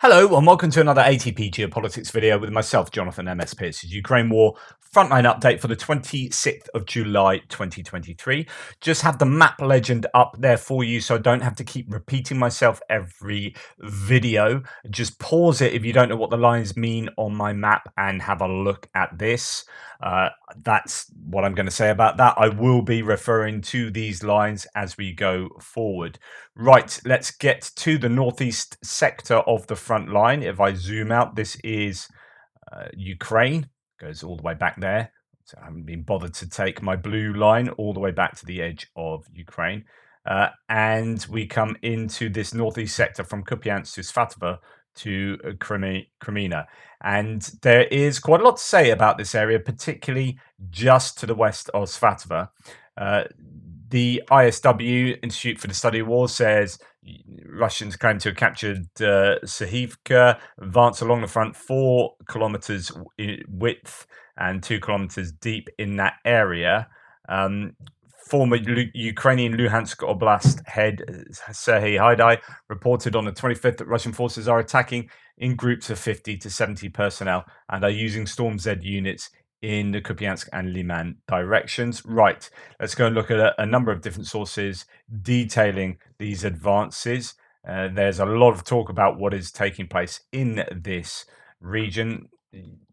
Hello and welcome to another ATP Geopolitics video with myself, Jonathan MS Pearce's Ukraine War Frontline update for the 26th of July 2023. Just have the map legend up there for you so I don't have to keep repeating myself every video. Just pause it if you don't know what the lines mean on my map and have a look at this. That's what I'm going to say about that. I will be referring to these lines as we go forward. Right, let's get to the northeast sector of the front line. If I zoom out, this is Ukraine. Goes all the way back there. So I haven't been bothered to take my blue line all the way back to the edge of Ukraine. And we come into this northeast sector from Kupiansk to Svatova to Kreminna. And there is quite a lot to say about this area, particularly just to the west of Svatova. The ISW, Institute for the Study of War, says Russians claim to have captured Adiivka, advanced along the front 4 kilometers width and 2 kilometers deep in that area. Former Ukrainian Luhansk Oblast head Serhiy Haidai reported on the 25th that Russian forces are attacking in groups of 50 to 70 personnel and are using Storm Z units in the Kupiansk and Liman directions. Right, let's go and look at a number of different sources detailing these advances. There's a lot of talk about what is taking place in this region.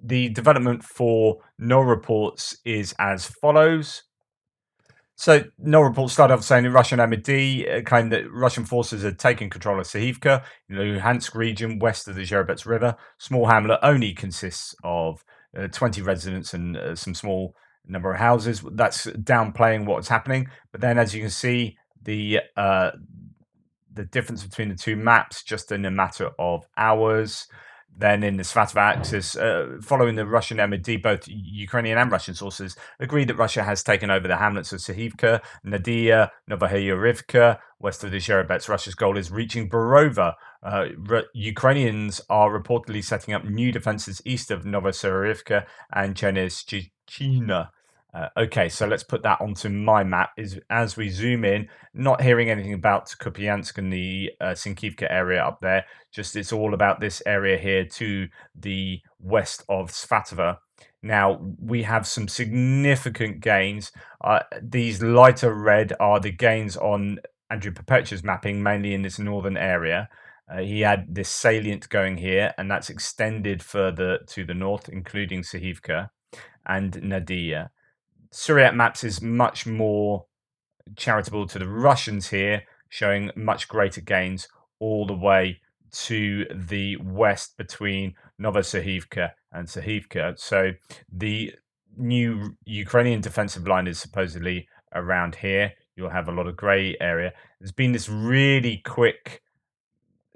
The development for no reports is as follows. So, no reports started off saying that Russian MID claimed that Russian forces had taken control of Adiivka, in the Luhansk region west of the Zherebets River. Small hamlet only consists of 20 residents and some small number of houses. That's downplaying what's happening. But then, as you can see, the difference between the two maps just in a matter of hours. Then in the Svatova axis, following the Russian MID, both Ukrainian and Russian sources agree that Russia has taken over the hamlets of Adiivka, Nadia, Novohayurivka, west of the Zherebets. Russia's goal is reaching Borova. Ukrainians are reportedly setting up new defenses east of Novosibirsk and Chernihiv. Okay, so let's put that onto my map. Is as we zoom in, not hearing anything about Kupiansk and the Sinkivka area up there. Just it's all about this area here to the west of Svatova. Now we have some significant gains. These lighter red are the gains on Andrew Perpetua's mapping, mainly in this northern area. He had this salient going here, and that's extended further to the north, including Adiivka and Nadia. Syriac maps is much more charitable to the Russians here, showing much greater gains all the way to the west between Novosibirsk and Adiivka. So the new Ukrainian defensive line is supposedly around here. You'll have a lot of grey area. There's been this really quick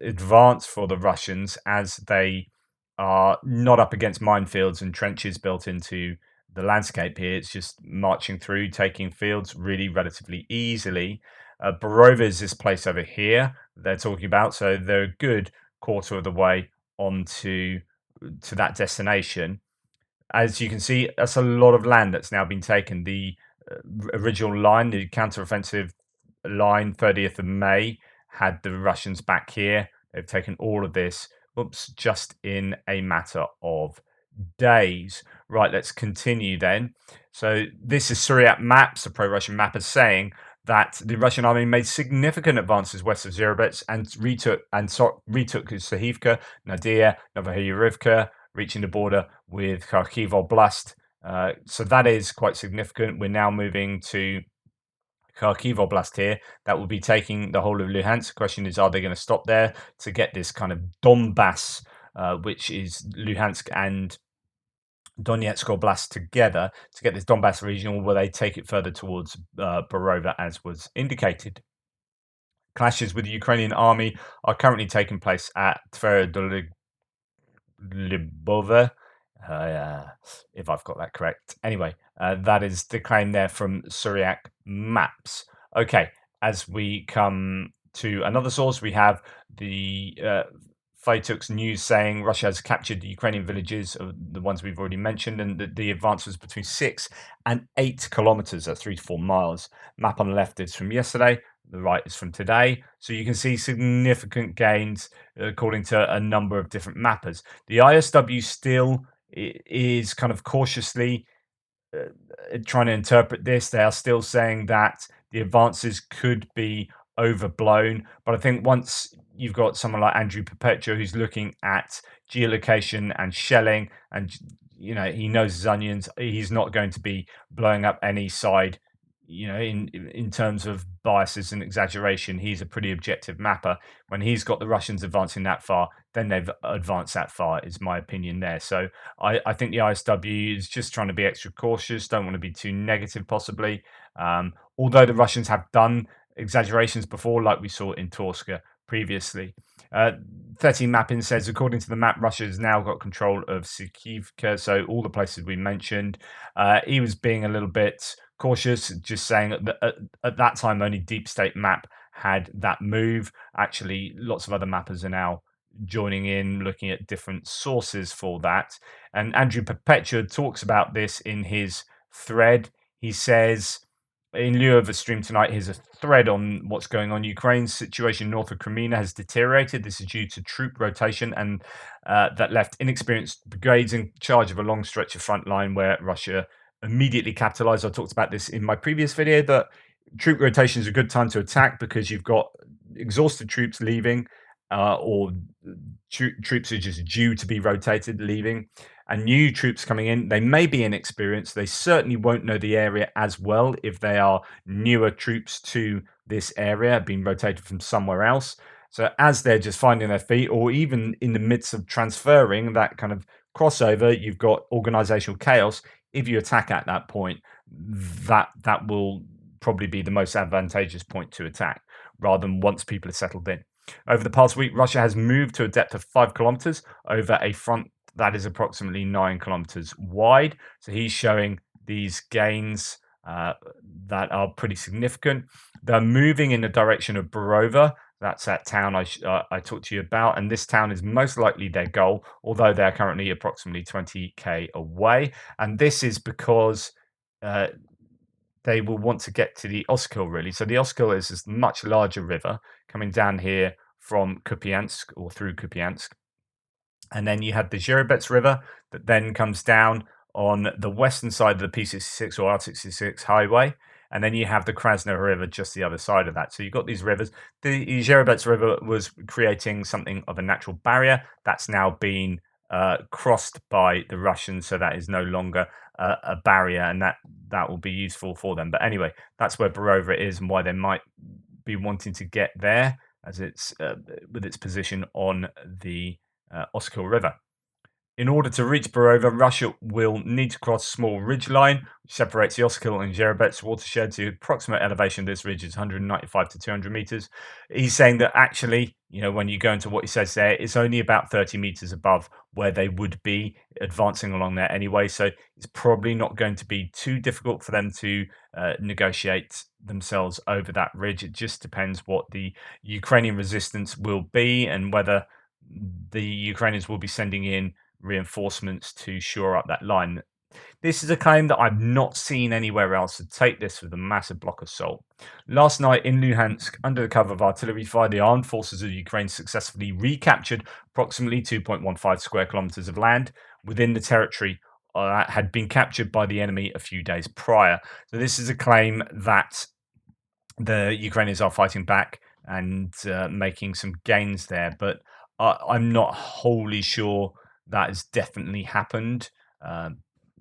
advance for the Russians as they are not up against minefields and trenches built into the landscape here. It's just marching through, taking fields really relatively easily. Borova is this place over here they're talking about, so they're a good quarter of the way onto that destination. As you can see, that's a lot of land that's now been taken. The original line, the counteroffensive line, 30th of May, had the Russians back here. They've taken all of this, just in a matter of days. Right, let's continue then. So this is Syriac maps, a pro-Russian map, is saying that the Russian army made significant advances west of Zherebets and retook Adiivka, Nadia, Novohayurivka, reaching the border with Kharkiv Oblast. So that is quite significant. We're now moving to Kharkiv Oblast here. That will be taking the whole of Luhansk. The question is, are they going to stop there to get this kind of Donbass, which is Luhansk and Donetsk Oblast together, to get this Donbass region, or will they take it further towards Borova, as was indicated? Clashes with the Ukrainian army are currently taking place at Tverodolibova, if I've got that correct. Anyway, that is the claim there from Syriac maps. Okay, as we come to another source, we have the Faituk's news saying Russia has captured the Ukrainian villages, the ones we've already mentioned, and the advance was between 6 and 8 kilometers, that's 3 to 4 miles. Map on the left is from yesterday. the right is from today. So you can see significant gains according to a number of different mappers. The ISW still is kind of cautiously trying to interpret this. They are still saying that the advances could be overblown. But I think once you've got someone like Andrew Perpetua who's looking at geolocation and shelling, and he knows his onions, he's not going to be blowing up any side. In terms of biases and exaggeration, he's a pretty objective mapper. When he's got the Russians advancing that far, then they've advanced that far, is my opinion there. So I think the ISW is just trying to be extra cautious, don't want to be too negative, possibly. Although the Russians have done exaggerations before, like we saw in Torska previously. 13 mapping says, according to the map, Russia has now got control of Sikivka, so all the places we mentioned. He was being a little bit cautious, just saying that at that time only Deep State map had that move. Actually, lots of other mappers are now joining in, looking at different sources for that. And Andrew Perpetua talks about this in his thread. He says, in lieu of a stream tonight, here's a thread on what's going on. Ukraine's situation north of Kreminna has deteriorated. This is due to troop rotation and that left inexperienced brigades in charge of a long stretch of front line where Russia immediately capitalized. I talked about this in my previous video, that troop rotation is a good time to attack because you've got exhausted troops leaving, or troops are just due to be rotated leaving, and new troops coming in. They may be inexperienced. They certainly won't know the area as well if they are newer troops to this area, being rotated from somewhere else. So as they're just finding their feet, or even in the midst of transferring, that kind of crossover, you've got organizational chaos. If you attack at that point, that will probably be the most advantageous point to attack, rather than once people are settled in. Over the past week, Russia has moved to a depth of 5 kilometers over a front that is approximately 9 kilometers wide. So he's showing these gains that are pretty significant. They're moving in the direction of Borova. That's that town I talked to you about, and this town is most likely their goal, although they're currently approximately 20k away. And this is because they will want to get to the Oskil, really. So the Oskil is this much larger river coming down here from Kupiansk, or through Kupiansk. And then you have the Zherebets River that then comes down on the western side of the P66 or R66 highway. And then you have the Krasna River just the other side of that. So you've got these rivers. The Zherebets River was creating something of a natural barrier. That's now been crossed by the Russians, so that is no longer a barrier, and that will be useful for them. But anyway, that's where Borova is and why they might be wanting to get there, as it's with its position on the Oskil River. In order to reach Borova, Russia will need to cross a small ridge line, which separates the Oskil and Zherebets watershed. The approximate elevation of this ridge is 195 to 200 meters. He's saying that actually, when you go into what he says there, it's only about 30 meters above where they would be advancing along there anyway. So it's probably not going to be too difficult for them to negotiate themselves over that ridge. It just depends what the Ukrainian resistance will be and whether the Ukrainians will be sending in reinforcements to shore up that line. This is a claim that I've not seen anywhere else, to take this with a massive block of salt. Last night in Luhansk, under the cover of artillery fire, the armed forces of Ukraine successfully recaptured approximately 2.15 square kilometers of land within the territory that had been captured by the enemy a few days prior. So this is a claim that the Ukrainians are fighting back and making some gains there, but I'm not wholly sure that has definitely happened.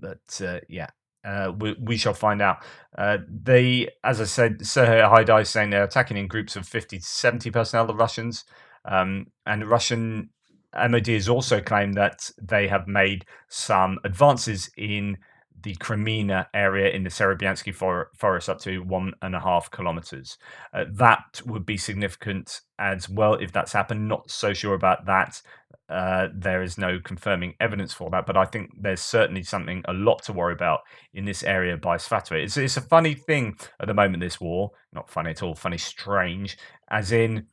We shall find out. As I said, Sergei Haidai is saying they're attacking in groups of 50 to 70 personnel, the Russians. And the Russian MOD has also claimed that they have made some advances in the Kreminna area in the Serebyansky forest up to 1.5 kilometers. That would be significant as well if that's happened. Not so sure about that. There is no confirming evidence for that, but I think there's certainly a lot to worry about in this area by Svatove. It's a funny thing at the moment, this war. Not funny at all, funny, strange, as in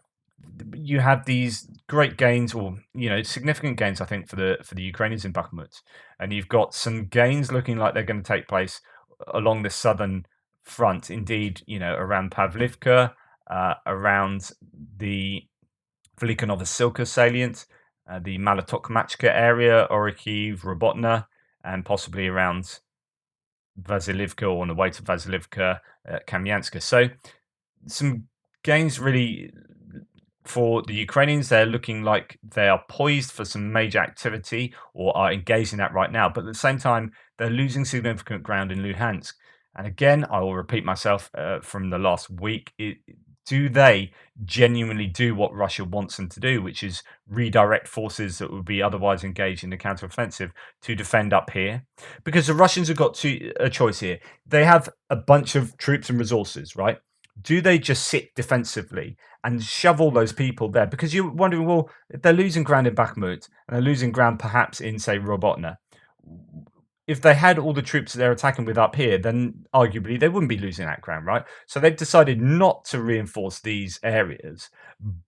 you have these great gains, or significant gains, I think, for the Ukrainians in Bakhmut, and you've got some gains looking like they're going to take place along the southern front. Indeed, around Pavlivka around the Velikonovo-Silka salient, the Malotokmachka area, Orikhiv, Robotna, and possibly around Vasilivka or on the way to Vasilivka, Kamyanska. So some gains really for the Ukrainians. They're looking like they are poised for some major activity or are engaged in that right now. But at the same time, they're losing significant ground in Luhansk. And again, I will repeat myself from the last week. Do they genuinely do what Russia wants them to do, which is redirect forces that would be otherwise engaged in the counteroffensive to defend up here? Because the Russians have got a choice here. They have a bunch of troops and resources, right? Do they just sit defensively and shove all those people there? Because you're wondering, well, if they're losing ground in Bakhmut and they're losing ground perhaps in, say, Robotna, if they had all the troops that they're attacking with up here, then arguably they wouldn't be losing that ground, right? So they've decided not to reinforce these areas,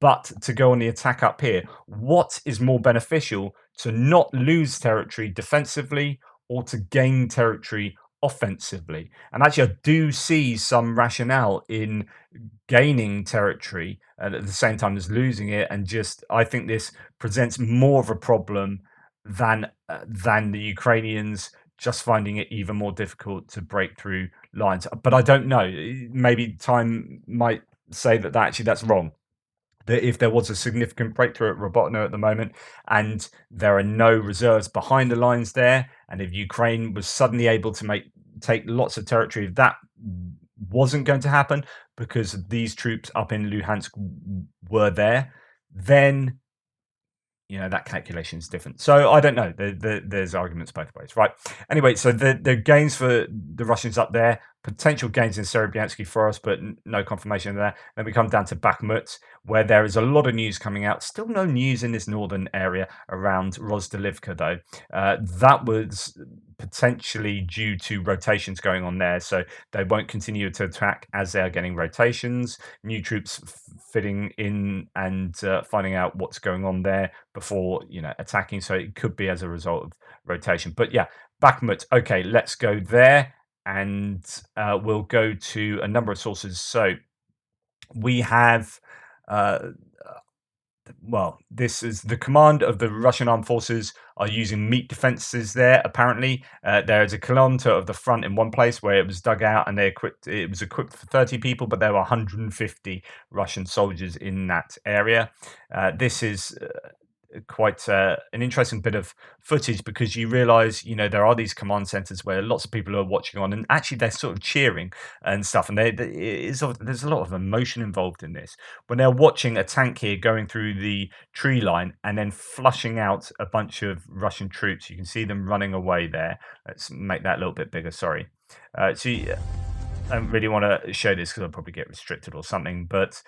but to go on the attack up here. What is more beneficial, to not lose territory defensively or to gain territory offensively? And actually, I do see some rationale in gaining territory and at the same time as losing it. And just, I think this presents more of a problem than the Ukrainians just finding it even more difficult to break through lines. But I don't know. Maybe time might say that actually that's wrong. That if there was a significant breakthrough at Robotno at the moment, and there are no reserves behind the lines there, and if Ukraine was suddenly able to take lots of territory, if that wasn't going to happen because these troops up in Luhansk were there, then that calculation is different. So I don't know. There's arguments both ways, right? Anyway, so the gains for the Russians up there, potential gains in Serebyansky Forest, but no confirmation of that. Then we come down to Bakhmut, where there is a lot of news coming out. Still no news in this northern area around Rozdalivka, though. That was potentially due to rotations going on there. So they won't continue to attack as they are getting rotations, new troops fitting in and finding out what's going on there before attacking. So it could be as a result of rotation. But yeah, Bakhmut. Okay, let's go there, and we'll go to a number of sources. So we have. Well, this is the command of the Russian armed forces are using meat defenses there. Apparently, there is a kilometer of the front in one place where it was dug out, and it was equipped for 30 people, but there were 150 Russian soldiers in that area. This is quite an interesting bit of footage, because you realize there are these command centers where lots of people are watching on, and actually they're sort of cheering and stuff, and there's a lot of emotion involved in this when they're watching a tank here going through the tree line and then flushing out a bunch of Russian troops. You can see them running away there. Let's make that a little bit bigger. Sorry. I don't really want to show this because I'll probably get restricted or something. But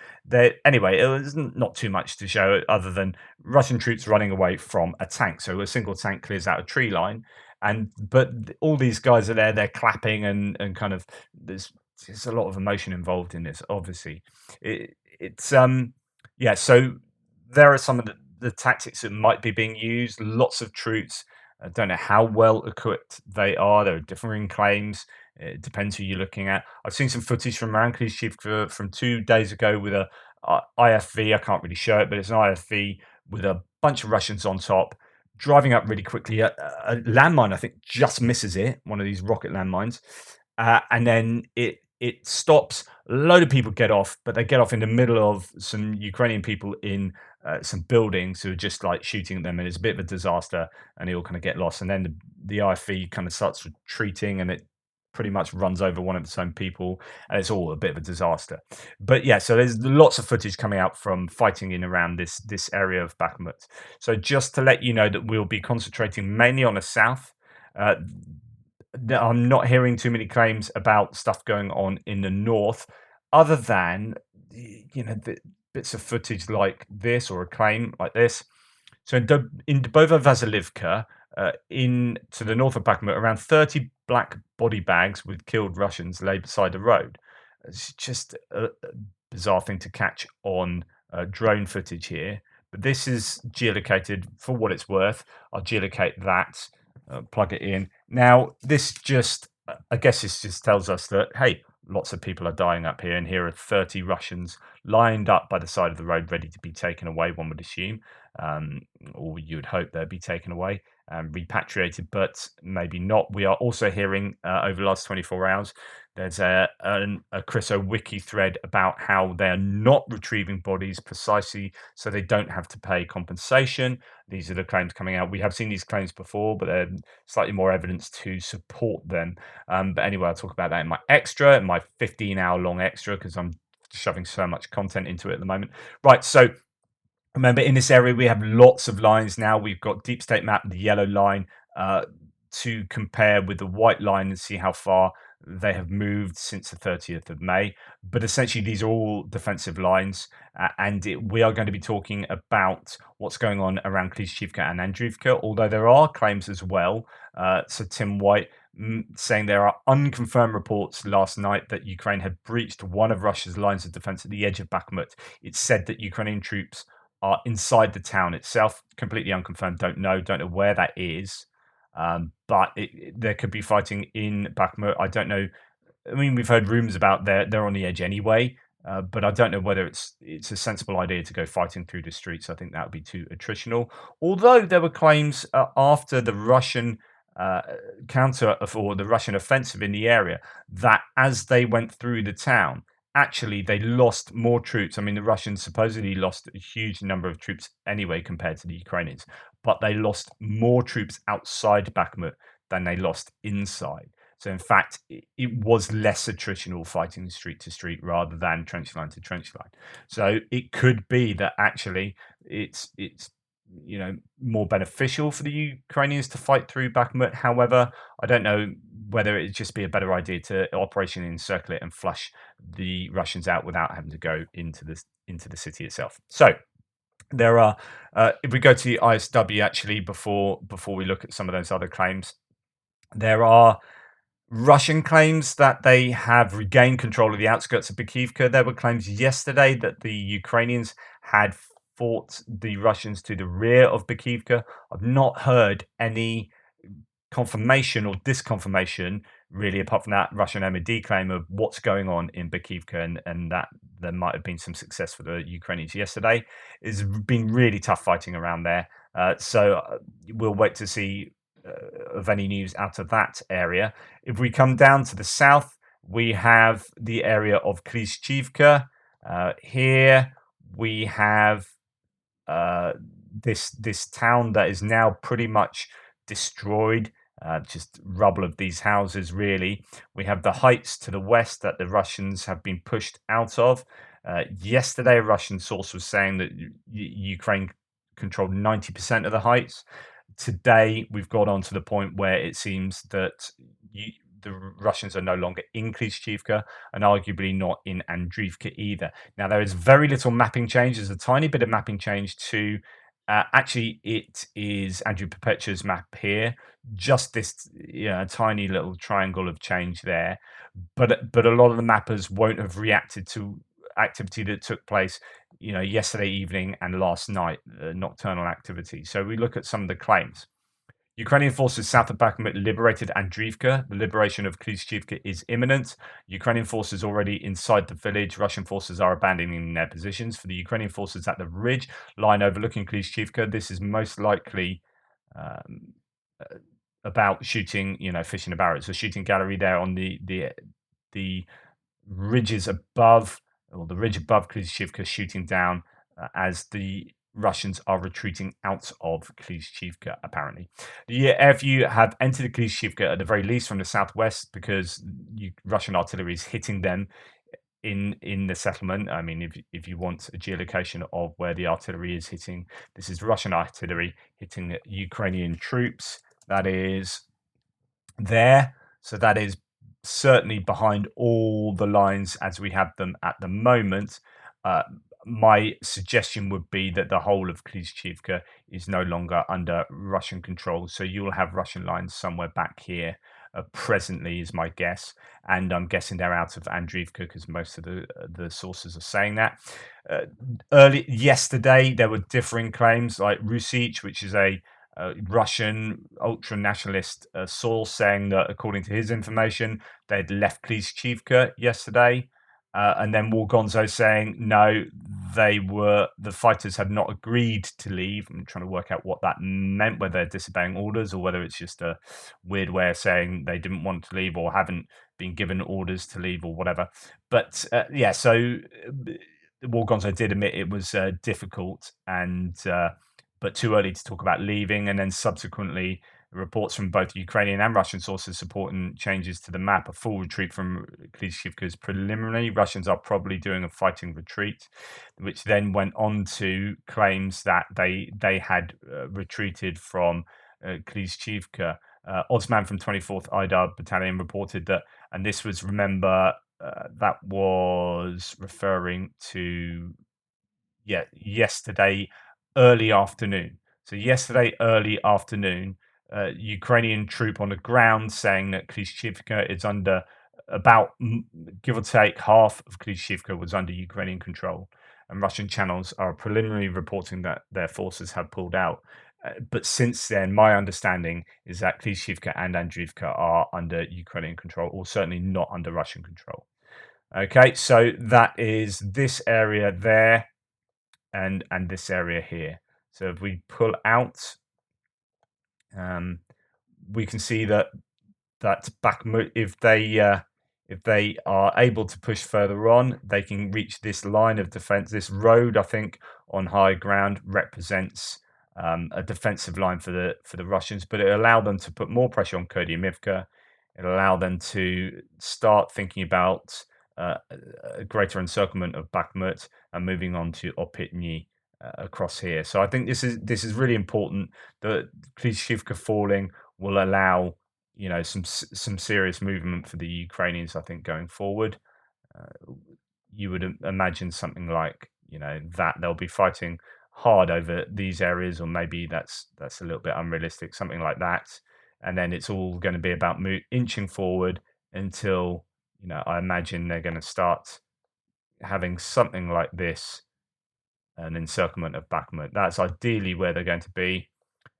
anyway, it was not too much to show other than Russian troops running away from a tank. So a single tank clears out a tree line, but all these guys are there. They're clapping and kind of there's a lot of emotion involved in this. Obviously, it's yeah. So there are some of the tactics that might be being used. Lots of troops. I don't know how well equipped they are. There are differing claims. It depends who you're looking at. I've seen some footage from Marinka's chief from 2 days ago with a IFV. I can't really show it, but it's an IFV with a bunch of Russians on top, driving up really quickly. A landmine, I think, just misses it. One of these rocket landmines, and then it stops. A load of people get off, but they get off in the middle of some Ukrainian people in some buildings who are just like shooting at them, and it's a bit of a disaster, and they all kind of get lost. And then the IFV kind of starts retreating, and it pretty much runs over one of its own people, and it's all a bit of a disaster. But yeah, so there's lots of footage coming out from fighting in around this area of Bakhmut. So just to let you know that we'll be concentrating mainly on the south. I'm not hearing too many claims about stuff going on in the north, other than bits of footage like this or a claim like this. So in Dubovo Vasilivka, in to the north of Bakhmut, around 30 black body bags with killed Russians lay beside the road. It's just a bizarre thing to catch on drone footage here. But this is geolocated for what it's worth. I'll geolocate that, plug it in. Now, I guess this just tells us that, hey, lots of people are dying up here, and here are 30 Russians lined up by the side of the road, ready to be taken away, one would assume, um, or you would hope they'd be taken away and repatriated, but maybe not. We are also hearing over the last 24 hours, there's a Chris Wiki thread about how they are not retrieving bodies precisely so they don't have to pay compensation. These are the claims coming out. We have seen these claims before, but there's slightly more evidence to support them. But anyway, I'll talk about that in my extra, in my 15-hour long extra, because I'm shoving so much content into it at the moment. Right, so remember, in this area, we have lots of lines now. We've got deep state map, the yellow line, to compare with the white line and see how far they have moved since the 30th of May. But essentially, these are all defensive lines. We are going to be talking about what's going on around Klishchiivka and Andriivka, although there are claims as well. So Tim White saying there are unconfirmed reports last night that Ukraine had breached one of Russia's lines of defense at the edge of Bakhmut. It's said that Ukrainian troops are inside the town itself. Completely unconfirmed. Don't know where that is. But there could be fighting in Bakhmut. I don't know. I mean, we've heard rumors about they're on the edge anyway, but I don't know whether it's a sensible idea to go fighting through the streets. I think that would be too attritional. Although there were claims after the Russian uh, counter or the Russian offensive in the area that as they went through the town, actually they lost more troops. I mean, the Russians supposedly lost a huge number of troops anyway compared to the Ukrainians, but they lost more troops outside Bakhmut than they lost inside. So in fact, it was less attritional fighting street to street rather than trench line to trench line. So it could be that actually it's more beneficial for the Ukrainians to fight through Bakhmut. However, I don't know whether it'd just be a better idea to operation encircle it and flush the Russians out without having to go into the city itself. So there are, if we go to the ISW actually before we look at some of those other claims, there are Russian claims that they have regained control of the outskirts of Bakhmut. There were claims yesterday that the Ukrainians had fought the Russians to the rear of Bakhmut. I've not heard any confirmation or disconfirmation, really, apart from that Russian MOD claim of what's going on in Bakhmut and that there might have been some success for the Ukrainians yesterday. It's been really tough fighting around there. So we'll wait to see of any news out of that area. If we come down to the south, we have the area of Klishchiivka. Here we have this town that is now pretty much destroyed. Just rubble of these houses, really. We have the heights to the west that the Russians have been pushed out of. Yesterday, a Russian source was saying that Ukraine controlled 90% of the heights. Today, we've got on to the point where it seems that the Russians are no longer in Klishchiivka and arguably not in Andriivka either. Now, there is very little mapping change. There's a tiny bit of mapping change to actually, it is Andrew Perpetua's map here. Just this tiny little triangle of change there. But a lot of the mappers won't have reacted to activity that took place yesterday evening and last night, nocturnal activity. So we look at some of the claims. Ukrainian forces south of Bakhmut liberated Andriivka. The liberation of Klishchiivka is imminent. Ukrainian forces already inside the village. Russian forces are abandoning their positions. For the Ukrainian forces at the ridge line overlooking Klishchiivka, this is most likely about shooting, fishing about. It's a shooting gallery there on the ridges above, or the ridge above Klishchiivka, shooting down as the Russians are retreating out of Klishchiivka, apparently. The air view have entered Klishchiivka at the very least from the southwest because Russian artillery is hitting them in the settlement. I mean, if you want a geolocation of where the artillery is hitting, this is Russian artillery hitting Ukrainian troops. That is there. So that is certainly behind all the lines as we have them at the moment. My suggestion would be that the whole of Klishchiivka is no longer under Russian control. So you'll have Russian lines somewhere back here presently, is my guess. And I'm guessing they're out of Andriivka because most of the sources are saying that. Early yesterday, there were differing claims like Rusich, which is a Russian ultra-nationalist source, saying that according to his information, they'd left Klishchiivka yesterday. and then Wargonzo saying no, the fighters had not agreed to leave. I'm trying to work out what that meant, whether they're disobeying orders or whether it's just a weird way of saying they didn't want to leave or haven't been given orders to leave or whatever. But yeah, so Wargonzo did admit it was difficult and but too early to talk about leaving, and then subsequently reports from both Ukrainian and Russian sources supporting changes to the map. A full retreat from Klishchiivka is preliminary. Russians are probably doing a fighting retreat, which then went on to claims that they had retreated from Klishchiivka. Osman from 24th IDAR Battalion reported that, and this was, remember, that was referring to yesterday early afternoon. So yesterday early afternoon, Ukrainian troop on the ground saying that Klishchiivka is under about, give or take, half of Klishchiivka was under Ukrainian control, and Russian channels are preliminarily reporting that their forces have pulled out. But since then, my understanding is that Klishchiivka and Andriivka are under Ukrainian control, or certainly not under Russian control. Okay, so that is this area there and this area here. So if we pull out, we can see that Bakhmut, if they are able to push further on, they can reach this line of defense. This road, I think, on high ground represents a defensive line for the Russians, but it allowed them to put more pressure on Kupiansk-Kreminna. It allowed them to start thinking about a greater encirclement of Bakhmut and moving on to Opitny across here. So I think this is really important. That Klishchiivka falling will allow some serious movement for the Ukrainians, I think, going forward. You would imagine something like that they'll be fighting hard over these areas, or maybe that's a little bit unrealistic, something like that. And then it's all going to be about inching forward until I imagine they're going to start having something like this, an encirclement of Bakhmut. That's ideally where they're going to be,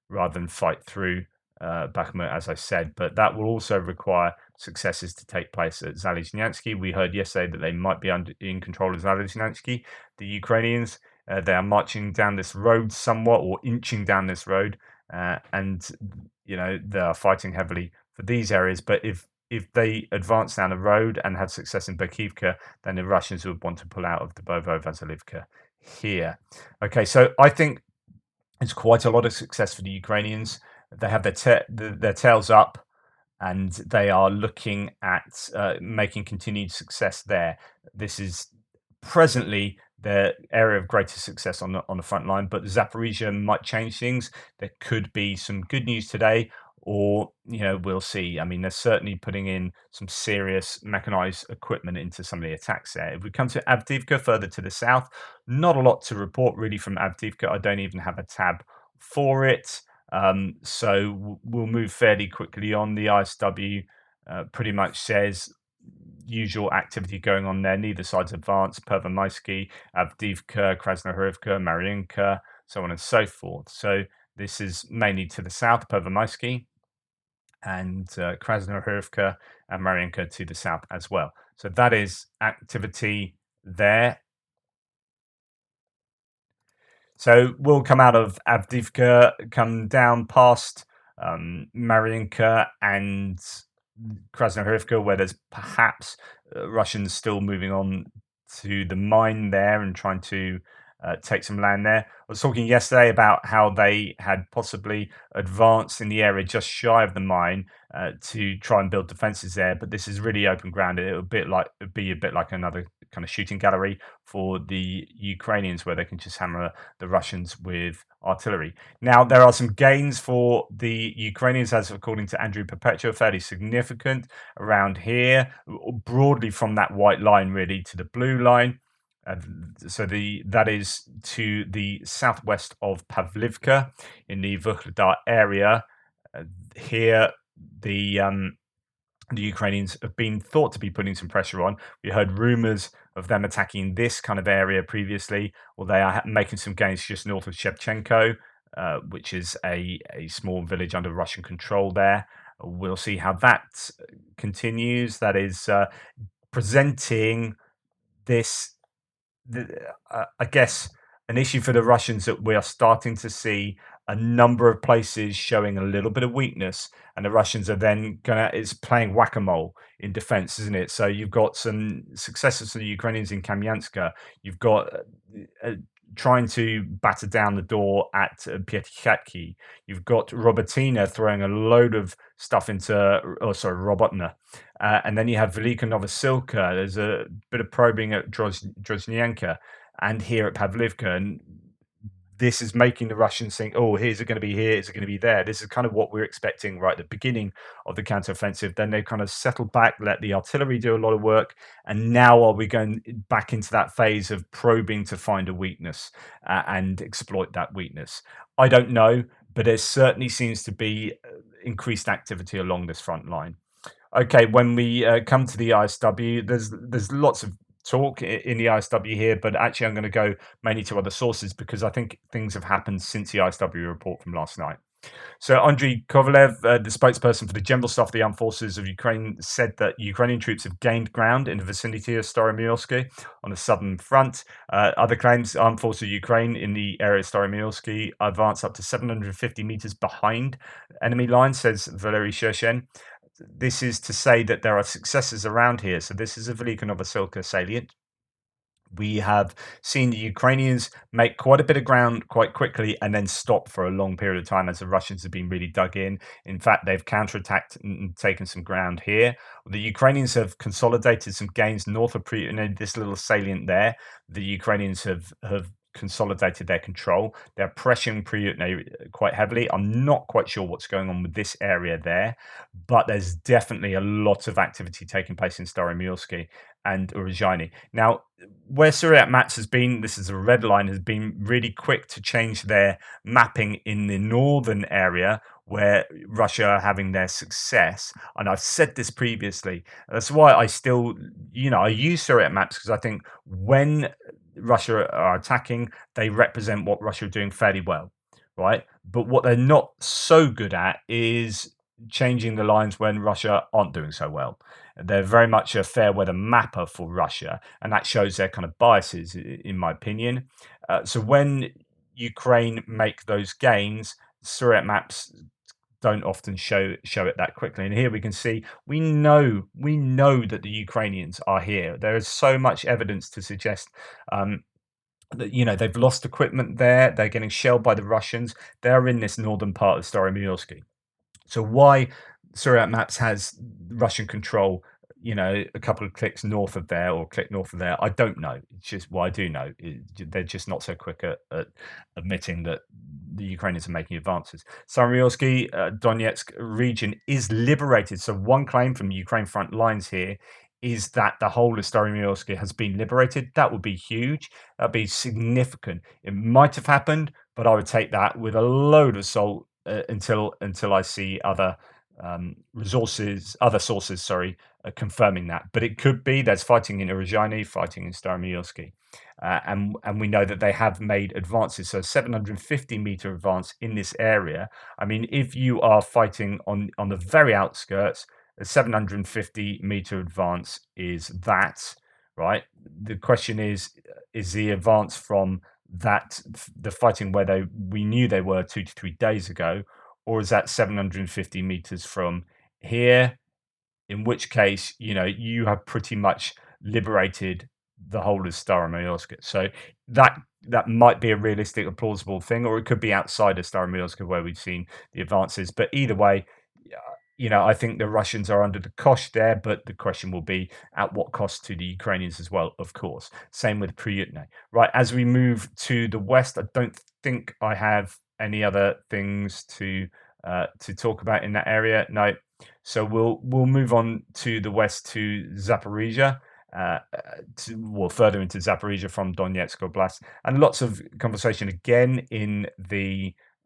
rather than fight through Bakhmut, as I said. But that will also require successes to take place at Zalizhnyansky. We heard yesterday that they might be in control of Zalizhnyansky. The Ukrainians, they are marching down this road somewhat, or inching down this road, and they are fighting heavily for these areas. But if they advance down the road and have success in Bakhivka, then the Russians would want to pull out of Dubovo-Vasilivka here. Okay, so I think it's quite a lot of success for the Ukrainians. They have their tails up, and they are looking at making continued success there. This is presently their area of greatest success on the front line, but Zaporizhia might change things. There could be some good news today, or we'll see. I mean, they're certainly putting in some serious mechanized equipment into some of the attacks there. If we come to Adiivka, further to the south, not a lot to report really from Adiivka. I don't even have a tab for it. So we'll move fairly quickly on. The ISW pretty much says usual activity going on there. Neither side's advanced. Pervomaisky, Adiivka, Krasnohorivka, Marinka, so on and so forth. So this is mainly to the south, Pervomaisky, and Krasnohorivka and Marinka to the south as well. So that is activity there. So we'll come out of Adiivka, come down past Marinka and Krasnohorivka, where there's perhaps Russians still moving on to the mine there and trying to take some land there. I was talking yesterday about how they had possibly advanced in the area just shy of the mine to try and build defenses there, but this is really open ground. It'd be a bit like another kind of shooting gallery for the Ukrainians, where they can just hammer the Russians with artillery. Now, there are some gains for the Ukrainians, as according to Andrew Perpetua, fairly significant around here, broadly from that white line really to the blue line. So that is to the southwest of Pavlivka in the Vuhledar area. Here, the Ukrainians have been thought to be putting some pressure on. We heard rumors of them attacking this kind of area previously, or they are making some gains just north of Shevchenko, which is a small village under Russian control there. We'll see how that continues. That is presenting this, I guess, an issue for the Russians that we are starting to see a number of places showing a little bit of weakness, and the Russians are then it's playing whack-a-mole in defense, isn't it? So you've got some successes for the Ukrainians in Kamyanska. You've got trying to batter down the door at Piatikhatki. You've got Robotina throwing a load of stuff into, oh, sorry, Robotna. And then you have Velika Novosilka. There's a bit of probing at Drozhnyanka and here at Pavlivka. And this is making the Russians think, oh, here's it going to be here, is it going to be there? This is kind of what we're expecting right at the beginning of the counteroffensive. Then they kind of settled back, let the artillery do a lot of work. And now are we going back into that phase of probing to find a weakness and exploit that weakness? I don't know, but there certainly seems to be increased activity along this front line. Okay, when we come to the ISW, there's lots of talk in the ISW here, but actually I'm going to go mainly to other sources because I think things have happened since the ISW report from last night. So Andriy Kovalev, the spokesperson for the General Staff of the Armed Forces of Ukraine, said that Ukrainian troops have gained ground in the vicinity of Staromyrsky on the southern front. Other claims, Armed Forces of Ukraine in the area of Staromyrsky advance up to 750 meters behind enemy lines, says Valery Shershen. This is to say that there are successes around here. So this is a Velika Novosilka salient. We have seen the Ukrainians make quite a bit of ground quite quickly and then stop for a long period of time as the Russians have been really dug in. In fact, they've counterattacked and taken some ground here. The Ukrainians have consolidated some gains north of this little salient there. The Ukrainians have consolidated their control. They're pressuring Priyutne quite heavily. I'm not quite sure what's going on with this area there, but there's definitely a lot of activity taking place in Staromyrsky and Uruzhany. Now, where Suryat Mats has been, this is a red line, has been really quick to change their mapping in the northern area where Russia are having their success. And I've said this previously. That's why I still, I use Suryat maps because I think when Russia are attacking, they represent what Russia are doing fairly well, right? But what they're not so good at is changing the lines when Russia aren't doing so well. They're very much a fair weather mapper for Russia, and that shows their kind of biases, in my opinion. So when Ukraine make those gains, Suryat maps don't often show it that quickly. And here we can see we know that the Ukrainians are here. There is so much evidence to suggest that they've lost equipment there. They're getting shelled by the Russians. They're in this northern part of Staromyrsky. So why Suryat Maps has Russian control, a couple of clicks north of there or click north of there, I don't know. It's just what I do know. They're just not so quick at admitting that the Ukrainians are making advances. Staromyrsky, Donetsk region is liberated. So one claim from Ukraine front lines here is that the whole of Staromyrsky has been liberated. That would be huge. That'd be significant. It might have happened, but I would take that with a load of salt until I see other sources, confirming that. But it could be there's fighting in Uruzhany, fighting in Staromyrsky. And we know that they have made advances. So 750-meter advance in this area. I mean, if you are fighting on the very outskirts, a 750-meter advance is that, right? The question is the advance from the fighting where we knew they were 2 to 3 days ago, or is that 750 meters from here? In which case, you have pretty much liberated the whole of Staromyrsky. So that might be a realistic or plausible thing, or it could be outside of Staromyrsky where we've seen the advances. But either way, I think the Russians are under the cosh there, but the question will be at what cost to the Ukrainians as well, of course. Same with Priyutne. Right, as we move to the west, I don't think I have any other things to talk about in that area. No. So we'll move on to the west to Zaporizhia, further into Zaporizhia from Donetsk Oblast, and lots of conversation again in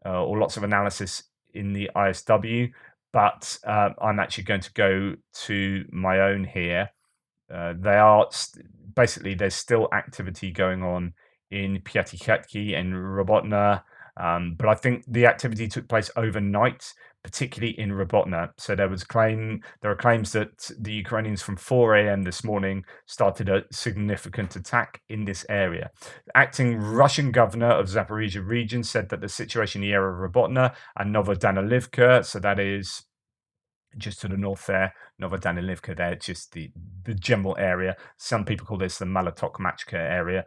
or lots of analysis in the ISW. But I'm actually going to go to my own here. Basically there's still activity going on in Piatikhatki and Robotna. But I think the activity took place overnight, particularly in Robotna. So there are claims that the Ukrainians from 4 a.m. this morning started a significant attack in this area. The acting Russian governor of Zaporizhia region said that the situation in the area of Robotna and Novodanilivka, so that is just to the north there, Novodanilivka there, just the general area. Some people call this the Malatok-Machka area.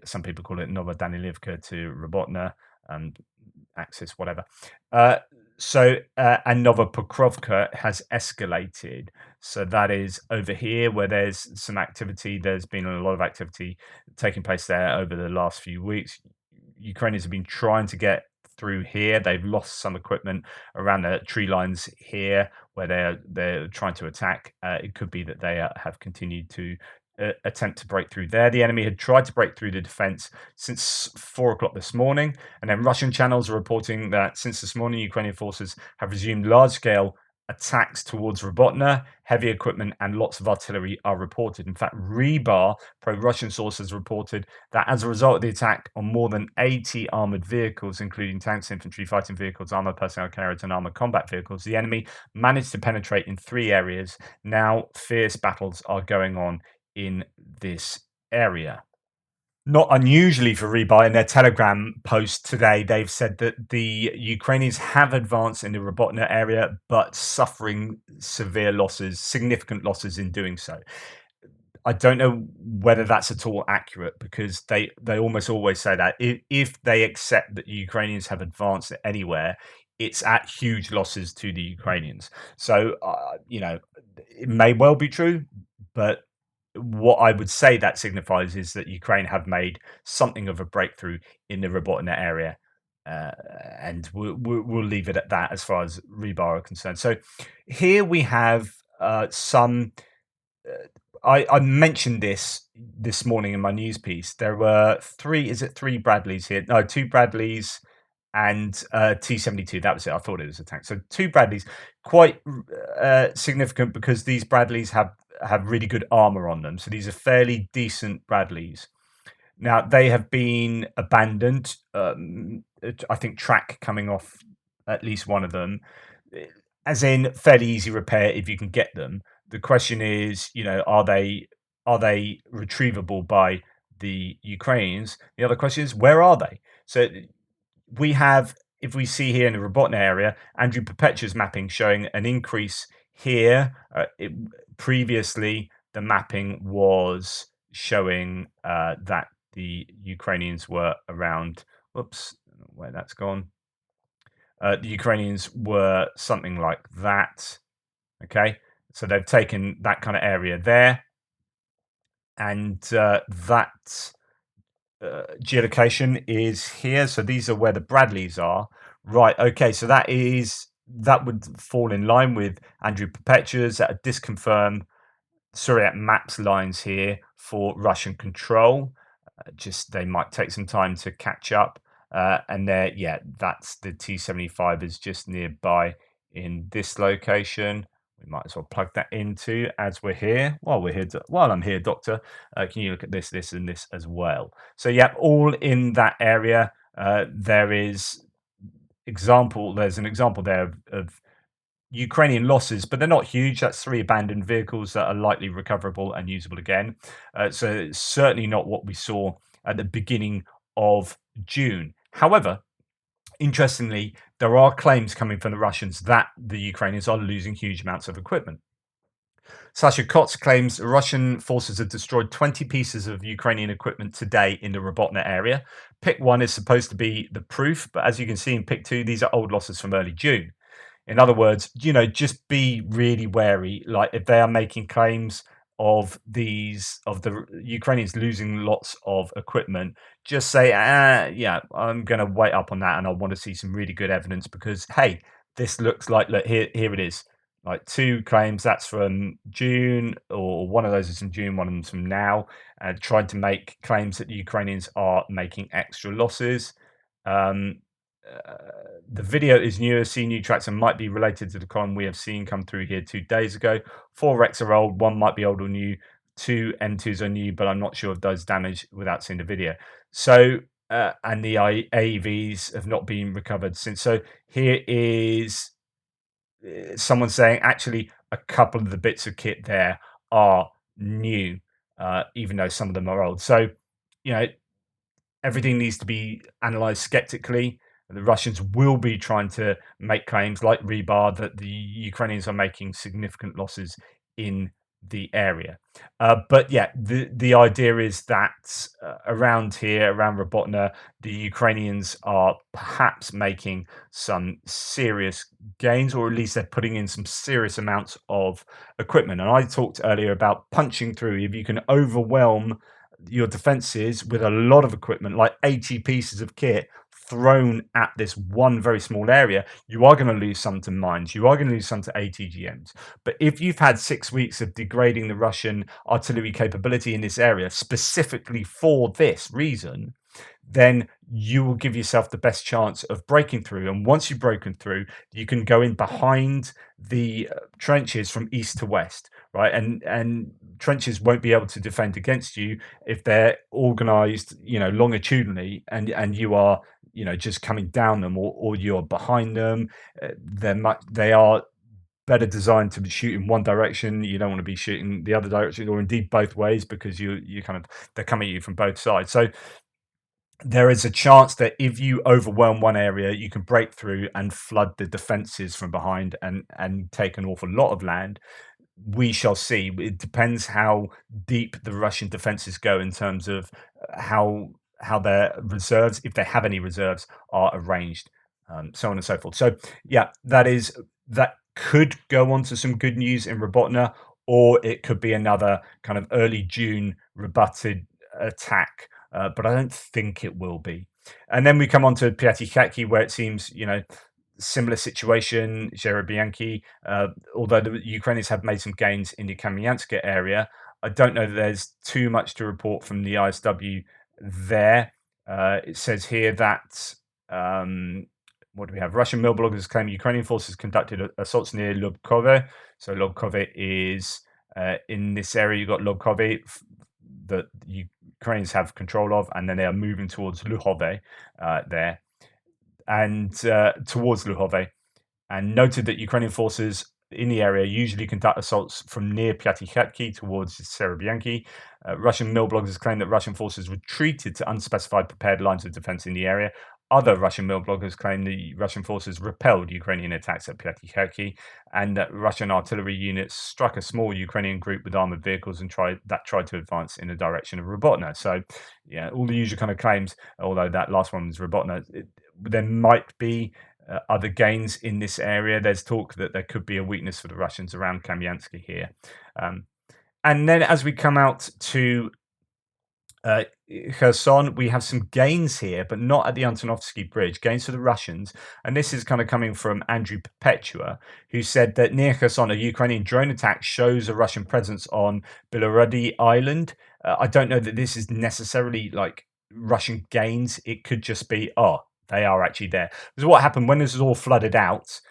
Some people call it Novodanilivka to Robotna and axis, whatever. And Novopokrovka has escalated. So that is over here where there's some activity. There's been a lot of activity taking place there over the last few weeks. Ukrainians have been trying to get through here. They've lost some equipment around the tree lines here where they're trying to attack. It could be that they have continued to attempt to break through there. The enemy had tried to break through the defense since 4 o'clock this morning, and then Russian channels are reporting that since this morning, Ukrainian forces have resumed large-scale attacks towards Robotna. Heavy equipment and lots of artillery are reported. In fact, Rebar, pro-Russian sources, reported that as a result of the attack on more than 80 armored vehicles, including tanks, infantry, fighting vehicles, armored personnel carriers, and armored combat vehicles, the enemy managed to penetrate in 3 areas. Now, fierce battles are going on in this area. Not unusually for Rebuy, in their Telegram post today, they've said that the Ukrainians have advanced in the Robotna area, but suffering severe losses, significant losses in doing so. I don't know whether that's at all accurate, because they almost always say that if they accept that Ukrainians have advanced anywhere, it's at huge losses to the Ukrainians. So, it may well be true, but what I would say that signifies is that Ukraine have made something of a breakthrough in the Robotna area. And we'll leave it at that as far as Rebar are concerned. So here we have some. I mentioned this morning in my news piece. There were three Bradleys here? No, two Bradleys and T-72. That was it. I thought it was a tank. So two Bradleys, quite significant because these Bradleys have really good armor on them. So these are fairly decent Bradleys. Now they have been abandoned. I think track coming off at least one of them, as in fairly easy repair if you can get them. The question is, are they retrievable by the Ukrainians? The other question is, where are they? So we have, if we see here in the Robotna area, Andrew Perpetua's mapping showing an increase here. Previously, the mapping was showing that the Ukrainians were around. Whoops, where that's gone. The Ukrainians were something like that. Okay, so they've taken that kind of area there, and that geolocation is here. So these are where the Bradleys are. Right. Okay. So that would fall in line with Andrew Perpetua's disconfirm Suryat maps lines here for Russian control. Just they might take some time to catch up. And there, yeah, that's the T-75 is just nearby in this location. We might as well plug that into as we're here. While I'm here, Doctor, can you look at this, and this as well? So yeah, all in that area. There's an example there of Ukrainian losses, but they're not huge. That's 3 abandoned vehicles that are likely recoverable and usable again. So it's certainly not what we saw at the beginning of June. However, interestingly, there are claims coming from the Russians that the Ukrainians are losing huge amounts of equipment. Sasha Kots claims Russian forces have destroyed 20 pieces of Ukrainian equipment today in the Robotna area. Pick 1 is supposed to be the proof, but as you can see in Pick 2, these are old losses from early June. In other words, just be really wary. Like if they are making claims of the Ukrainians losing lots of equipment, just say, yeah, I'm going to wait up on that, and I want to see some really good evidence because, hey, this looks like, look, here it is. Like 2 claims, that's from June, or one of those is from June, one of them's from now, trying to make claims that the Ukrainians are making extra losses. The video is newer. See new tracks and might be related to the column we have seen come through here 2 days ago. 4 wrecks are old, 1 might be old or new, 2 M2s are new, but I'm not sure of those damaged without seeing the video. So and the AEVs have not been recovered since. So here is someone saying actually a couple of the bits of kit there are new, even though some of them are old. So, you know, everything needs to be analyzed skeptically. The Russians will be trying to make claims like Rebar that the Ukrainians are making significant losses in the area. But yeah, the idea is that around here, around Robotna, the Ukrainians are perhaps making some serious gains, or at least they're putting in some serious amounts of equipment. And I talked earlier about punching through. If you can overwhelm your defenses with a lot of equipment, like 80 pieces of kit thrown at this one very small area, you are going to lose some to mines, you are going to lose some to ATGMs. But if you've had 6 weeks of degrading the Russian artillery capability in this area specifically for this reason, then you will give yourself the best chance of breaking through. And once you've broken through, you can go in behind the trenches from east to west, right? And trenches won't be able to defend against you if they're organized, longitudinally, and you are, just coming down them, or you're behind them. They are better designed to be shoot in one direction. You don't want to be shooting the other direction, or indeed both ways, because they're coming at you from both sides. So there is a chance that if you overwhelm one area, you can break through and flood the defenses from behind and take an awful lot of land. We shall see. It depends how deep the Russian defenses go in terms of how their reserves, if they have any reserves, are arranged, so on and so forth. So yeah, that could go on to some good news in Robotna, or it could be another kind of early June rebutted attack, but I don't think it will be. And then we come on to Piatikaki, where it seems, similar situation, Zerebianki, although the Ukrainians have made some gains in the Kamianska area. I don't know that there's too much to report from the ISW there. It says here that, what do we have? Russian mill bloggers claim Ukrainian forces conducted assaults near Lobkove. So Lobkove is in this area. You've got Lobkove that Ukrainians have control of, and then they are moving towards Luhove there, and towards Luhove, and noted that Ukrainian forces in the area usually conduct assaults from near Piatikhatki towards Serebianki. Russian mill bloggers claim that Russian forces retreated to unspecified prepared lines of defense in the area. Other Russian mill bloggers claim the Russian forces repelled Ukrainian attacks at Piatikhatki, and that Russian artillery units struck a small Ukrainian group with armored vehicles and tried to advance in the direction of Robotna. So, yeah, all the usual kind of claims, although that last one was Robotna. There might be other gains in this area. There's talk that there could be a weakness for the Russians around Kamyansky here. And then as we come out to Kherson, we have some gains here, but not at the Antonovsky Bridge, gains for the Russians. And this is kind of coming from Andrew Perpetua, who said that near Kherson, a Ukrainian drone attack shows a Russian presence on Belorody Island. I don't know that this is necessarily like Russian gains. It could just be, they are actually there. Because what happened when this was all flooded out,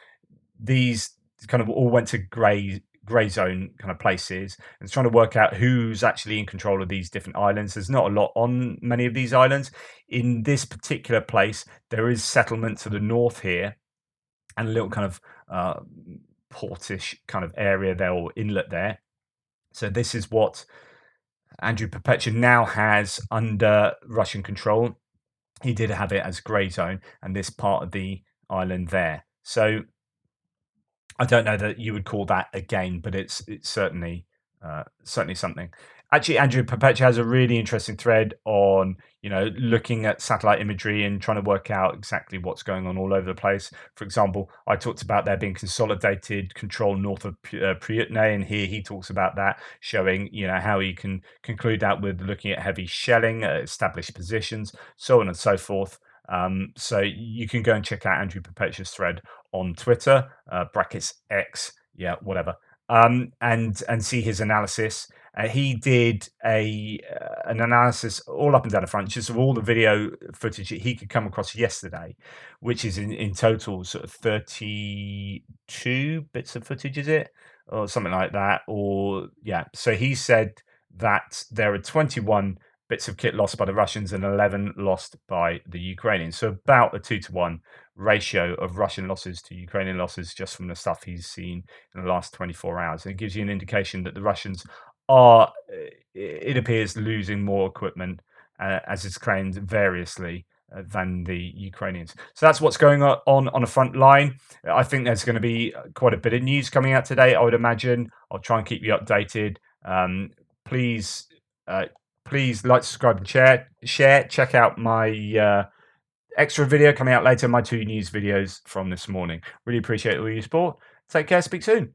these kind of all went to grey zone kind of places, and it's trying to work out who's actually in control of these different islands. There's not a lot on many of these islands. In this particular place, there is settlement to the north here, and a little kind of portish kind of area there, or inlet there. So this is what Andrew Perpetua now has under Russian control. He did have it as grey zone, and this part of the island there. So I don't know that you would call that a gain, but it's certainly something. Actually, Andrew Perpetua has a really interesting thread on looking at satellite imagery and trying to work out exactly what's going on all over the place. For example, I talked about there being consolidated control north of Pryutne, and here he talks about that, showing how you can conclude that with looking at heavy shelling, established positions, so on and so forth. So you can go and check out Andrew Perpetua's thread on Twitter, brackets X, yeah, whatever, and see his analysis. He did an analysis all up and down the front, just of all the video footage that he could come across yesterday, which is in total sort of 32 bits of footage, is it? Or something like that. Or, yeah. So he said that there are 21 bits of kit lost by the Russians and 11 lost by the Ukrainians. So about a 2-to-1 ratio of Russian losses to Ukrainian losses just from the stuff he's seen in the last 24 hours. And it gives you an indication that the Russians are, it appears, losing more equipment, as is claimed variously, than the Ukrainians. So that's what's going on a front line. I think there's going to be quite a bit of news coming out today, I would imagine. I'll try and keep you updated. Please, please like, subscribe, and share. Check out my extra video coming out later, my 2 news videos from this morning. Really appreciate all your support. Take care. Speak soon.